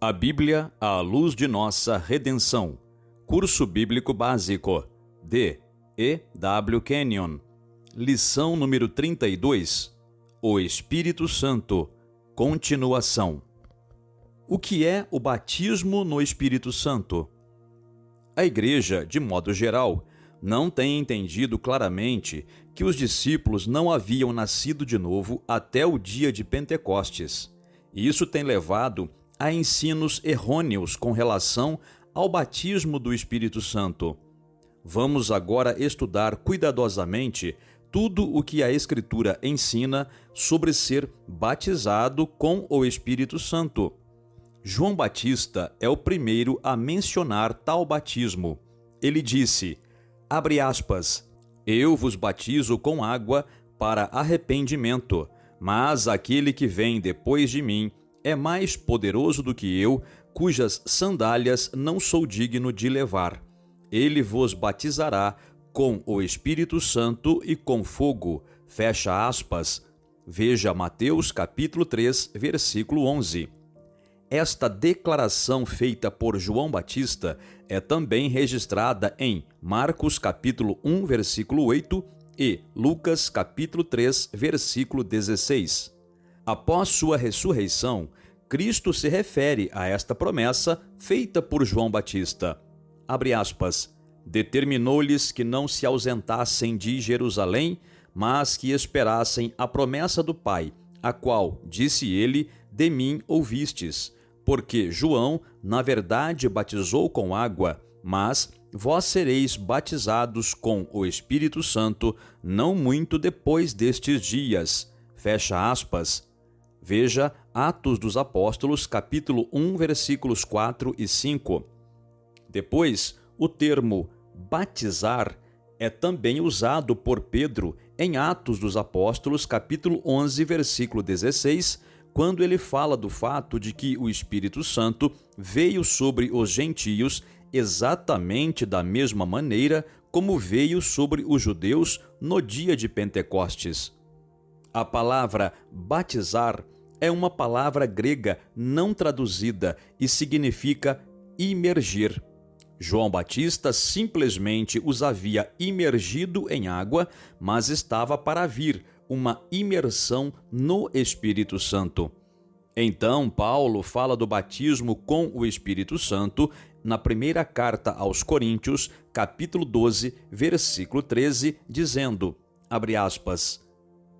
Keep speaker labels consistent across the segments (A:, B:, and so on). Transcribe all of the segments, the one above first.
A: A Bíblia à luz de nossa redenção. Curso Bíblico Básico. De E. W. Kenyon. Lição número 32. O Espírito Santo. Continuação. O que é o batismo no Espírito Santo? A Igreja, de modo geral, não tem entendido claramente que os discípulos não haviam nascido de novo até o dia de Pentecostes. E isso tem levado a ensinos errôneos com relação ao batismo do Espírito Santo. Vamos agora estudar cuidadosamente tudo o que a Escritura ensina sobre ser batizado com o Espírito Santo. João Batista é o primeiro a mencionar tal batismo. Ele disse, abre aspas, eu vos batizo com água para arrependimento, mas aquele que vem depois de mim é mais poderoso do que eu, cujas sandálias não sou digno de levar. Ele vos batizará com o Espírito Santo e com fogo. Fecha aspas. Veja Mateus capítulo 3, versículo 11. Esta declaração feita por João Batista é também registrada em Marcos capítulo 1, versículo 8 e Lucas capítulo 3, versículo 16. Após sua ressurreição, Cristo se refere a esta promessa feita por João Batista. Abre aspas, determinou-lhes que não se ausentassem de Jerusalém, mas que esperassem a promessa do Pai, a qual, disse ele, de mim ouvistes. Porque João, na verdade, batizou com água, mas vós sereis batizados com o Espírito Santo não muito depois destes dias. Fecha aspas. Veja Atos dos Apóstolos, capítulo 1, versículos 4 e 5. Depois, o termo batizar é também usado por Pedro em Atos dos Apóstolos, capítulo 11, versículo 16, quando ele fala do fato de que o Espírito Santo veio sobre os gentios exatamente da mesma maneira como veio sobre os judeus no dia de Pentecostes. A palavra batizar é uma palavra grega não traduzida e significa imergir. João Batista simplesmente os havia imergido em água, mas estava para vir uma imersão no Espírito Santo. Então, Paulo fala do batismo com o Espírito Santo na primeira carta aos Coríntios, capítulo 12, versículo 13, dizendo, abre aspas,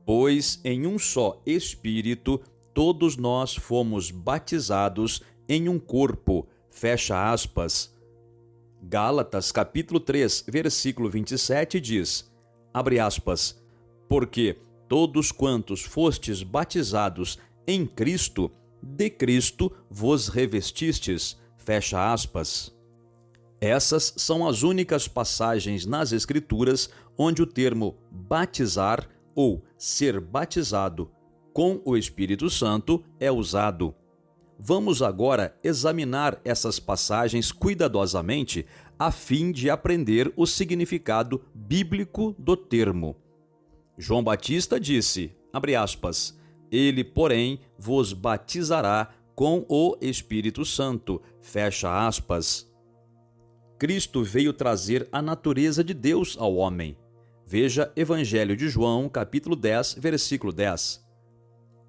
A: pois em um só Espírito todos nós fomos batizados em um corpo, fecha aspas. Gálatas, capítulo 3, versículo 27 diz, abre aspas, porque todos quantos fostes batizados em Cristo, de Cristo vos revestistes, fecha aspas. Essas são as únicas passagens nas Escrituras onde o termo batizar ou ser batizado com o Espírito Santo é usado. Vamos agora examinar essas passagens cuidadosamente a fim de aprender o significado bíblico do termo. João Batista disse, abre aspas, ele, porém, vos batizará com o Espírito Santo, fecha aspas. Cristo veio trazer a natureza de Deus ao homem. Veja Evangelho de João, capítulo 10, versículo 10.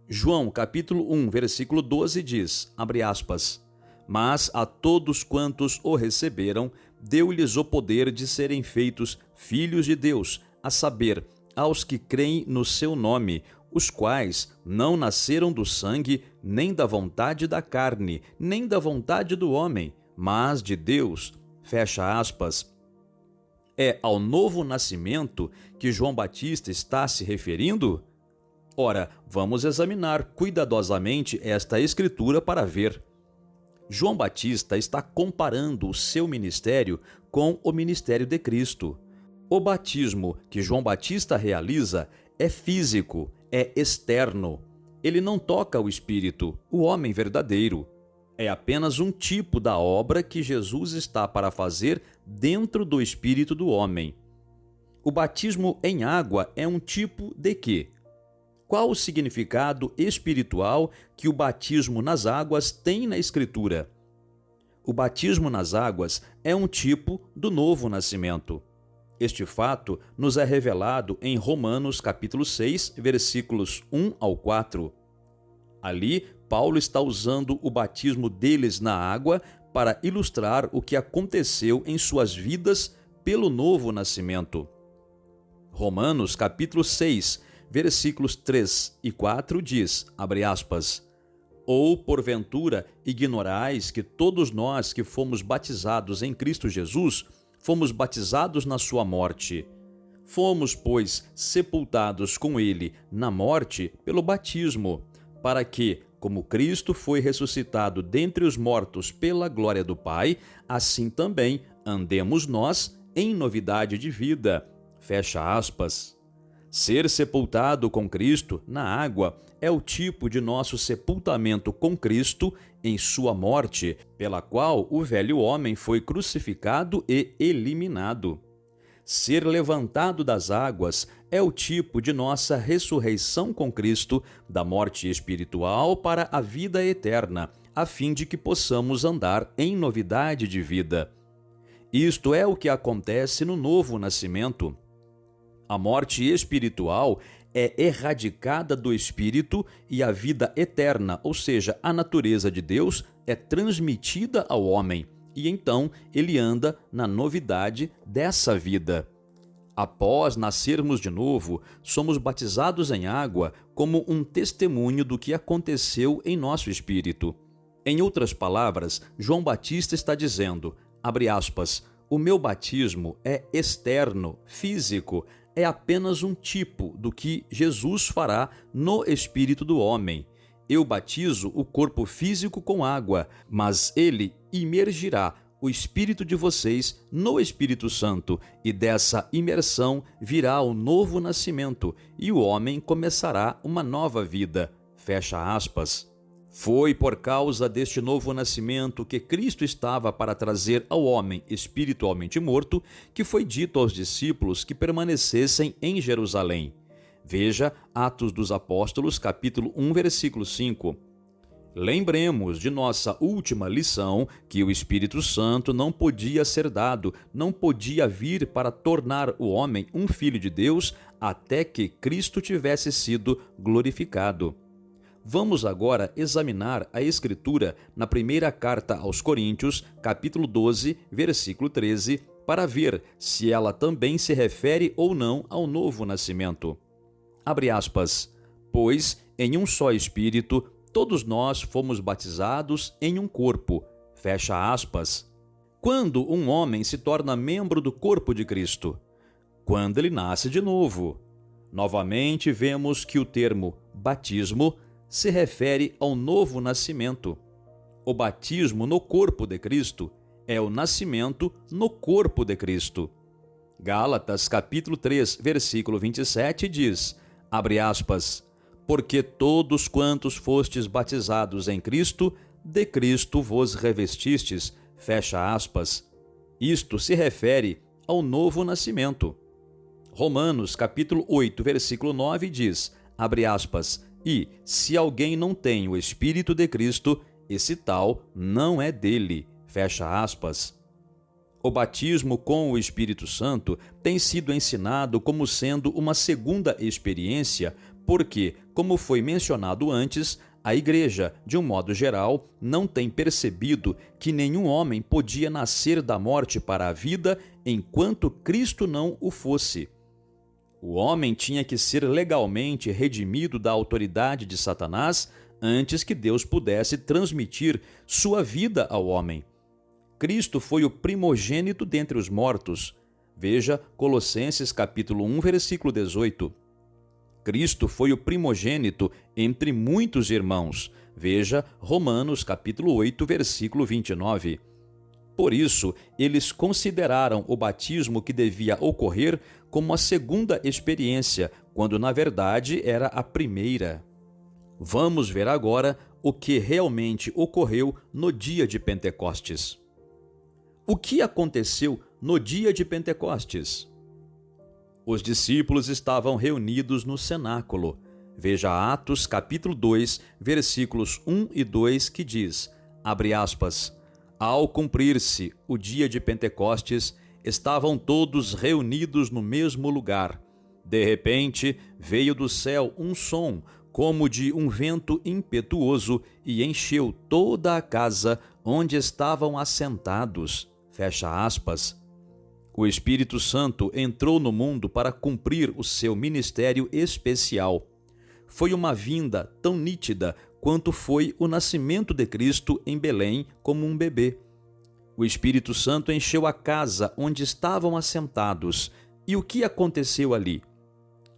A: João, capítulo 1, versículo 12 diz, abre aspas, mas a todos quantos o receberam, deu-lhes o poder de serem feitos filhos de Deus, a saber, aos que creem no seu nome, os quais não nasceram do sangue, nem da vontade da carne, nem da vontade do homem, mas de Deus, fecha aspas. É ao novo nascimento que João Batista está se referindo? Ora, vamos examinar cuidadosamente esta escritura para ver. João Batista está comparando o seu ministério com o ministério de Cristo. O batismo que João Batista realiza é físico, é externo. Ele não toca o Espírito, o homem verdadeiro. É apenas um tipo da obra que Jesus está para fazer dentro do Espírito do homem. O batismo em água é um tipo de quê? qual o significado espiritual que o batismo nas águas tem na Escritura? O batismo nas águas é um tipo do novo nascimento. Este fato nos é revelado em Romanos capítulo 6, versículos 1 ao 4. Ali, Paulo está usando o batismo deles na água para ilustrar o que aconteceu em suas vidas pelo novo nascimento. Romanos capítulo 6, versículos 3 e 4 diz, abre aspas, ou, porventura, ignorais que todos nós que fomos batizados em Cristo Jesus, fomos batizados na sua morte. Fomos, pois, sepultados com ele na morte pelo batismo, para que, como Cristo foi ressuscitado dentre os mortos pela glória do Pai, assim também andemos nós em novidade de vida. Fecha aspas. Ser sepultado com Cristo na água é o tipo de nosso sepultamento com Cristo em sua morte, pela qual o velho homem foi crucificado e eliminado. Ser levantado das águas é o tipo de nossa ressurreição com Cristo, da morte espiritual para a vida eterna, a fim de que possamos andar em novidade de vida. Isto é o que acontece no novo nascimento. A morte espiritual é erradicada do espírito e a vida eterna, ou seja, a natureza de Deus, é transmitida ao homem, e então ele anda na novidade dessa vida. Após nascermos de novo, somos batizados em água como um testemunho do que aconteceu em nosso espírito. Em outras palavras, João Batista está dizendo, abre aspas, o meu batismo é externo, físico, é apenas um tipo do que Jesus fará no espírito do homem. Eu batizo o corpo físico com água, mas ele imergirá o espírito de vocês no Espírito Santo, e dessa imersão virá o novo nascimento, e o homem começará uma nova vida. Fecha aspas. Foi por causa deste novo nascimento que Cristo estava para trazer ao homem espiritualmente morto que foi dito aos discípulos que permanecessem em Jerusalém. Veja Atos dos Apóstolos, capítulo 1, versículo 5. Lembremos de nossa última lição que o Espírito Santo não podia ser dado, não podia vir para tornar o homem um filho de Deus até que Cristo tivesse sido glorificado. Vamos agora examinar a Escritura na primeira carta aos Coríntios, capítulo 12, versículo 13, para ver se ela também se refere ou não ao novo nascimento. Abre aspas, pois em um só Espírito todos nós fomos batizados em um corpo. Fecha aspas. Quando um homem se torna membro do corpo de Cristo? Quando ele nasce de novo. Novamente vemos que o termo batismo se refere ao novo nascimento. O batismo no corpo de Cristo é o nascimento no corpo de Cristo. Gálatas capítulo 3, versículo 27 diz, abre aspas, porque todos quantos fostes batizados em Cristo, de Cristo vos revestistes, fecha aspas. Isto se refere ao novo nascimento. Romanos capítulo 8, versículo 9 diz, abre aspas, e, se alguém não tem o Espírito de Cristo, esse tal não é dele. Fecha aspas. O batismo com o Espírito Santo tem sido ensinado como sendo uma segunda experiência, porque, como foi mencionado antes, a Igreja, de um modo geral, não tem percebido que nenhum homem podia nascer da morte para a vida enquanto Cristo não o fosse. O homem tinha que ser legalmente redimido da autoridade de Satanás antes que Deus pudesse transmitir sua vida ao homem. Cristo foi o primogênito dentre os mortos. Veja Colossenses capítulo 1, versículo 18. Cristo foi o primogênito entre muitos irmãos. Veja Romanos capítulo 8, versículo 29. Por isso, eles consideraram o batismo que devia ocorrer como a segunda experiência, quando na verdade era a primeira. Vamos ver agora o que realmente ocorreu no dia de Pentecostes. O que aconteceu no dia de Pentecostes? Os discípulos estavam reunidos no cenáculo. Veja Atos capítulo 2, versículos 1 e 2, que diz, abre aspas, ao cumprir-se o dia de Pentecostes, estavam todos reunidos no mesmo lugar. De repente, veio do céu um som, como de um vento impetuoso, e encheu toda a casa onde estavam assentados. Fecha aspas. O Espírito Santo entrou no mundo para cumprir o seu ministério especial. Foi uma vinda tão nítida quanto foi o nascimento de Cristo em Belém como um bebê. O Espírito Santo encheu a casa onde estavam assentados. E o que aconteceu ali?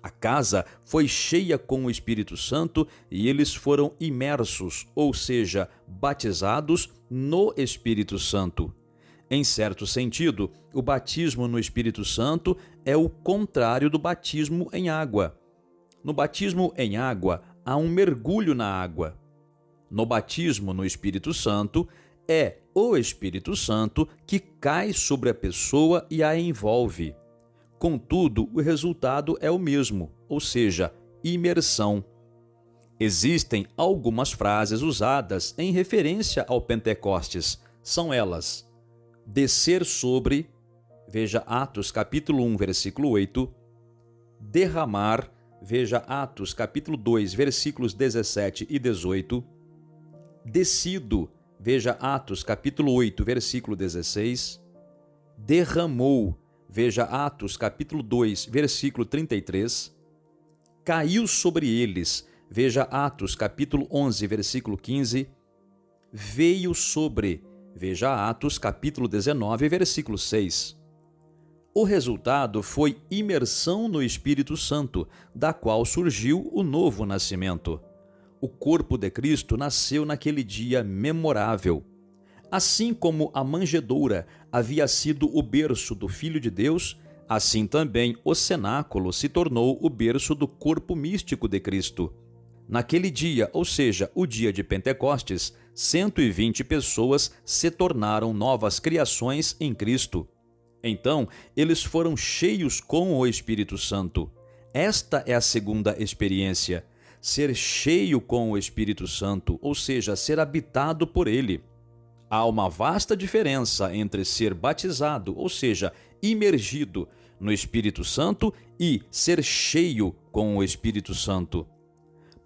A: A casa foi cheia com o Espírito Santo e eles foram imersos, ou seja, batizados no Espírito Santo. Em certo sentido, o batismo no Espírito Santo é o contrário do batismo em água. No batismo em água, há um mergulho na água. No batismo no Espírito Santo, é o Espírito Santo que cai sobre a pessoa e a envolve. Contudo, o resultado é o mesmo, ou seja, imersão. Existem algumas frases usadas em referência ao Pentecostes. São elas: descer sobre, veja Atos capítulo 1, versículo 8, derramar, veja Atos capítulo 2, versículos 17 e 18, descido, veja Atos capítulo 8, versículo 16, derramou, veja Atos capítulo 2, versículo 33, caiu sobre eles, veja Atos capítulo 11, versículo 15, veio sobre, veja Atos capítulo 19, versículo 6. O resultado foi imersão no Espírito Santo, da qual surgiu o novo nascimento. O corpo de Cristo nasceu naquele dia memorável. Assim como a manjedoura havia sido o berço do Filho de Deus, assim também o cenáculo se tornou o berço do corpo místico de Cristo. Naquele dia, ou seja, o dia de Pentecostes, 120 pessoas se tornaram novas criações em Cristo. Então, eles foram cheios com o Espírito Santo. Esta é a segunda experiência, ser cheio com o Espírito Santo, ou seja, ser habitado por ele. Há uma vasta diferença entre ser batizado, ou seja, imergido no Espírito Santo, e ser cheio com o Espírito Santo.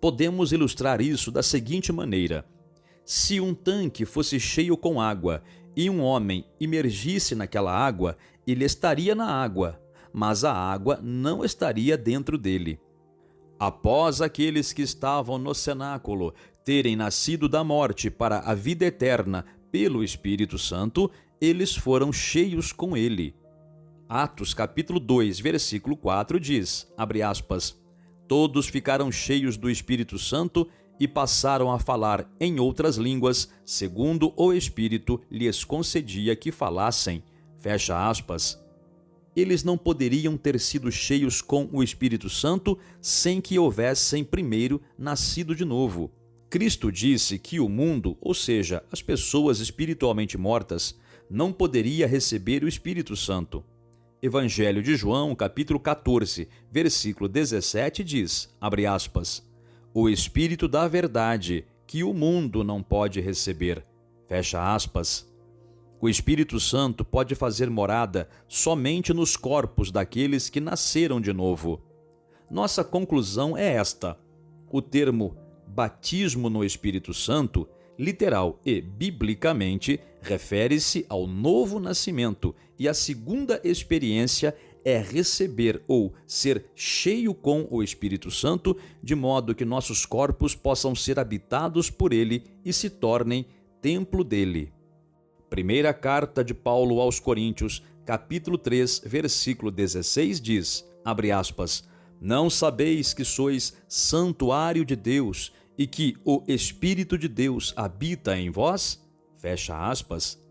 A: Podemos ilustrar isso da seguinte maneira: se um tanque fosse cheio com água e um homem imergisse naquela água, ele estaria na água, mas a água não estaria dentro dele. Após aqueles que estavam no cenáculo terem nascido da morte para a vida eterna pelo Espírito Santo, eles foram cheios com ele. Atos capítulo 2, versículo 4 diz, abre aspas, todos ficaram cheios do Espírito Santo e passaram a falar em outras línguas, segundo o Espírito lhes concedia que falassem. Fecha aspas. Eles não poderiam ter sido cheios com o Espírito Santo sem que houvessem primeiro nascido de novo. Cristo disse que o mundo, ou seja, as pessoas espiritualmente mortas, não poderia receber o Espírito Santo. Evangelho de João, capítulo 14, versículo 17 diz, abre aspas, o Espírito da verdade, que o mundo não pode receber. Fecha aspas. O Espírito Santo pode fazer morada somente nos corpos daqueles que nasceram de novo. Nossa conclusão é esta: o termo batismo no Espírito Santo, literal e biblicamente, refere-se ao novo nascimento, e a segunda experiência é receber ou ser cheio com o Espírito Santo, de modo que nossos corpos possam ser habitados por ele e se tornem templo dele. Primeira carta de Paulo aos Coríntios, capítulo 3, versículo 16 diz, abre aspas, não sabeis que sois santuário de Deus e que o Espírito de Deus habita em vós? Fecha aspas.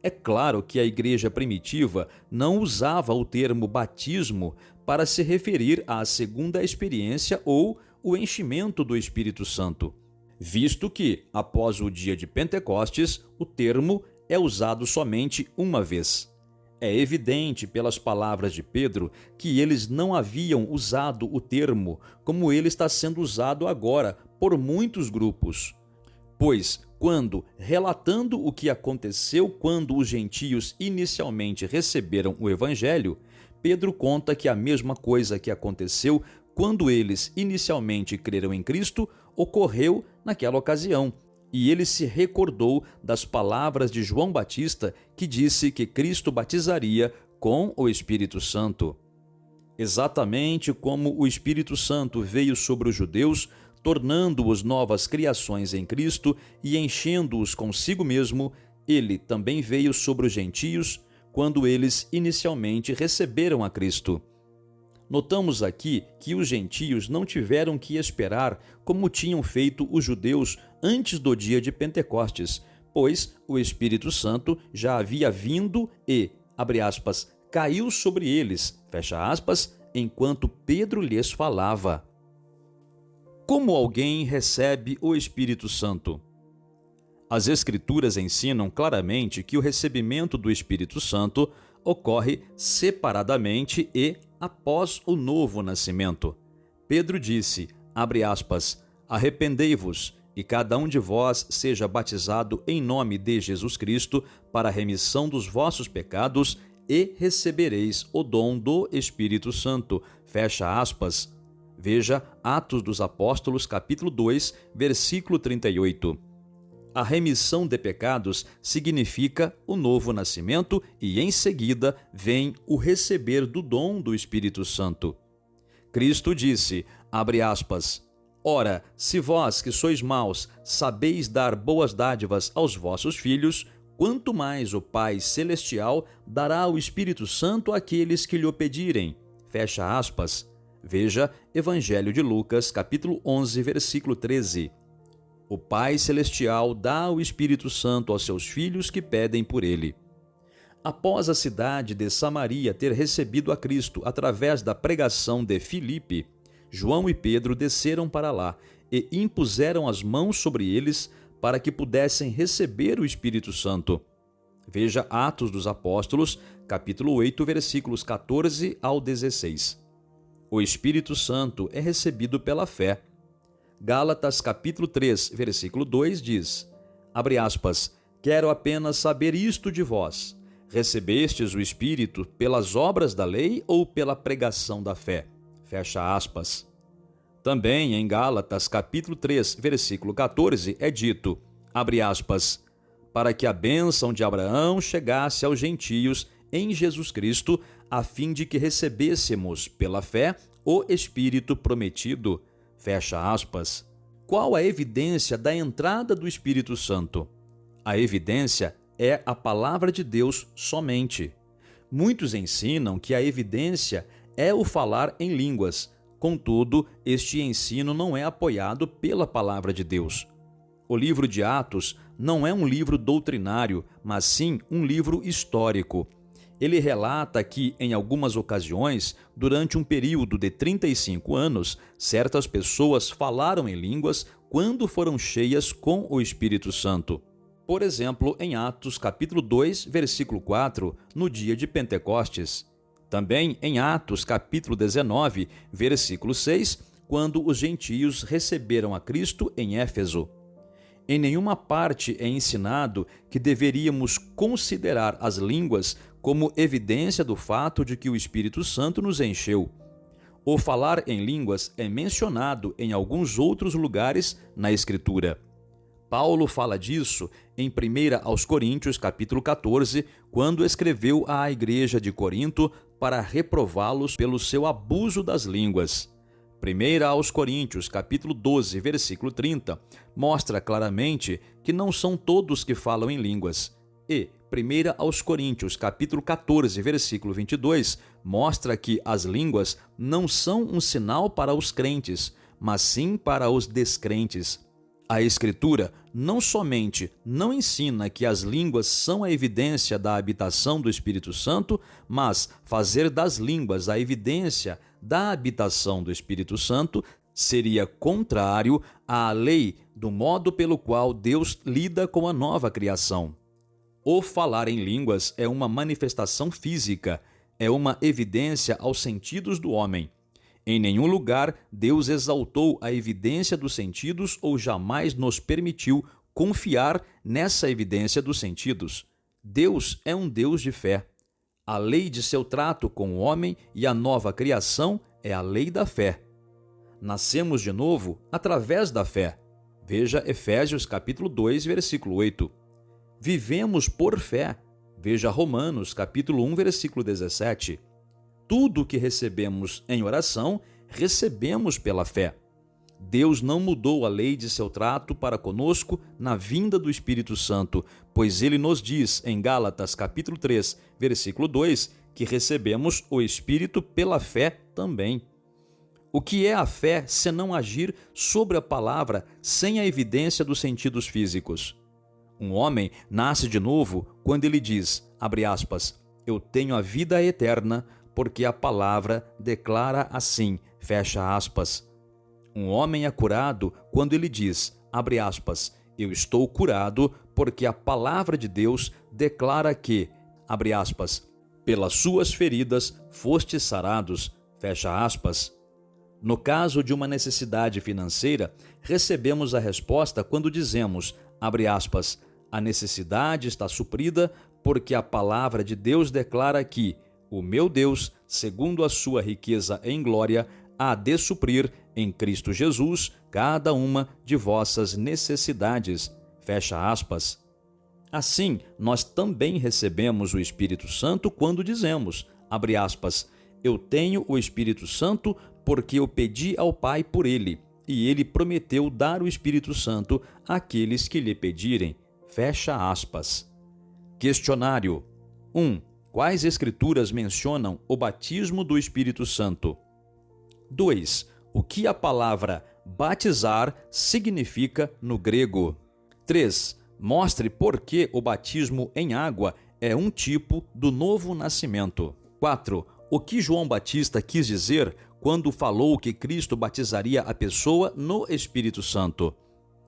A: É claro que a igreja primitiva não usava o termo batismo para se referir à segunda experiência ou o enchimento do Espírito Santo, visto que, após o dia de Pentecostes, o termo é usado somente uma vez. É evidente pelas palavras de Pedro que eles não haviam usado o termo como ele está sendo usado agora por muitos grupos. Pois, quando, relatando o que aconteceu quando os gentios inicialmente receberam o Evangelho, Pedro conta que a mesma coisa que aconteceu quando eles inicialmente creram em Cristo ocorreu naquela ocasião. E ele se recordou das palavras de João Batista, que disse que Cristo batizaria com o Espírito Santo. Exatamente como o Espírito Santo veio sobre os judeus, tornando-os novas criações em Cristo e enchendo-os consigo mesmo, ele também veio sobre os gentios quando eles inicialmente receberam a Cristo. Notamos aqui que os gentios não tiveram que esperar como tinham feito os judeus antes do dia de Pentecostes, pois o Espírito Santo já havia vindo e, abre aspas, caiu sobre eles, fecha aspas, enquanto Pedro lhes falava. Como alguém recebe o Espírito Santo? As Escrituras ensinam claramente que o recebimento do Espírito Santo ocorre separadamente e após o novo nascimento. Pedro disse, abre aspas, arrependei-vos e cada um de vós seja batizado em nome de Jesus Cristo para a remissão dos vossos pecados e recebereis o dom do Espírito Santo. Fecha aspas. Veja Atos dos Apóstolos, capítulo 2, versículo 38. A remissão de pecados significa o novo nascimento e, em seguida, vem o receber do dom do Espírito Santo. Cristo disse, abre aspas, ora, se vós que sois maus sabeis dar boas dádivas aos vossos filhos, quanto mais o Pai Celestial dará o Espírito Santo àqueles que lhe o pedirem. Fecha aspas. Veja Evangelho de Lucas, capítulo 11, versículo 13. O Pai Celestial dá o Espírito Santo aos seus filhos que pedem por ele. Após a cidade de Samaria ter recebido a Cristo através da pregação de Filipe, João e Pedro desceram para lá e impuseram as mãos sobre eles para que pudessem receber o Espírito Santo. Veja Atos dos Apóstolos, capítulo 8, versículos 14 ao 16. O Espírito Santo é recebido pela fé. Gálatas capítulo 3, versículo 2 diz, abre aspas, quero apenas saber isto de vós, recebestes o Espírito pelas obras da lei ou pela pregação da fé? Fecha aspas. Também em Gálatas capítulo 3, versículo 14 é dito, abre aspas, para que a bênção de Abraão chegasse aos gentios em Jesus Cristo, a fim de que recebêssemos pela fé o Espírito prometido. Fecha aspas. Qual a evidência da entrada do Espírito Santo? A evidência é a palavra de Deus somente. Muitos ensinam que a evidência é o falar em línguas. Contudo, este ensino não é apoiado pela palavra de Deus. O livro de Atos não é um livro doutrinário, mas sim um livro histórico. Ele relata que, em algumas ocasiões, durante um período de 35 anos, certas pessoas falaram em línguas quando foram cheias com o Espírito Santo. Por exemplo, em Atos capítulo 2, versículo 4, no dia de Pentecostes. Também em Atos capítulo 19, versículo 6, quando os gentios receberam a Cristo em Éfeso. Em nenhuma parte é ensinado que deveríamos considerar as línguas como evidência do fato de que o Espírito Santo nos encheu. O falar em línguas é mencionado em alguns outros lugares na Escritura. Paulo fala disso em 1 aos Coríntios, capítulo 14, quando escreveu à igreja de Corinto para reprová-los pelo seu abuso das línguas. 1 aos Coríntios, capítulo 12, versículo 30, mostra claramente que não são todos que falam em línguas. E 1 aos Coríntios, capítulo 14, versículo 22, mostra que as línguas não são um sinal para os crentes, mas sim para os descrentes. A Escritura não somente não ensina que as línguas são a evidência da habitação do Espírito Santo, mas fazer das línguas a evidência da habitação do Espírito Santo seria contrário à lei do modo pelo qual Deus lida com a nova criação. O falar em línguas é uma manifestação física, é uma evidência aos sentidos do homem. Em nenhum lugar Deus exaltou a evidência dos sentidos ou jamais nos permitiu confiar nessa evidência dos sentidos. Deus é um Deus de fé. A lei de seu trato com o homem e a nova criação é a lei da fé. Nascemos de novo através da fé. Veja Efésios capítulo 2, versículo 8. Vivemos por fé. Veja Romanos capítulo 1, versículo 17. Tudo o que recebemos em oração, recebemos pela fé. Deus não mudou a lei de seu trato para conosco na vinda do Espírito Santo, pois ele nos diz em Gálatas capítulo 3, versículo 2, que recebemos o Espírito pela fé também. O que é a fé senão agir sobre a palavra sem a evidência dos sentidos físicos? Um homem nasce de novo quando ele diz, abre aspas, eu tenho a vida eterna, porque a palavra declara assim, fecha aspas. Um homem é curado quando ele diz, abre aspas, eu estou curado porque a palavra de Deus declara que, abre aspas, pelas suas feridas fostes sarados, fecha aspas. No caso de uma necessidade financeira, recebemos a resposta quando dizemos, abre aspas, a necessidade está suprida porque a palavra de Deus declara que o meu Deus, segundo a sua riqueza em glória, há de suprir em Cristo Jesus cada uma de vossas necessidades. Fecha aspas. Assim, nós também recebemos o Espírito Santo quando dizemos, abre aspas, eu tenho o Espírito Santo porque eu pedi ao Pai por ele, e ele prometeu dar o Espírito Santo àqueles que lhe pedirem. Fecha aspas. Questionário 1. Quais escrituras mencionam o batismo do Espírito Santo? 2. O que a palavra batizar significa no grego? 3. Mostre por que o batismo em água é um tipo do novo nascimento. 4. O que João Batista quis dizer quando falou que Cristo batizaria a pessoa no Espírito Santo?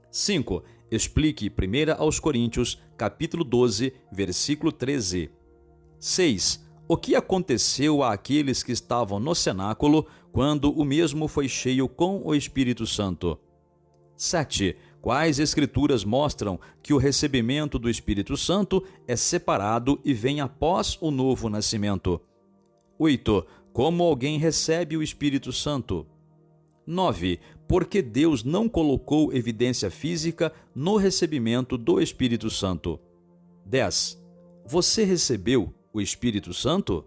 A: 5. Explique 1 aos Coríntios, capítulo 12, versículo 13. 6. O que aconteceu àqueles que estavam no cenáculo quando o mesmo foi cheio com o Espírito Santo? 7. Quais escrituras mostram que o recebimento do Espírito Santo é separado e vem após o novo nascimento? 8. Como alguém recebe o Espírito Santo? 9. Por que Deus não colocou evidência física no recebimento do Espírito Santo? 10. Você recebeu o Espírito Santo?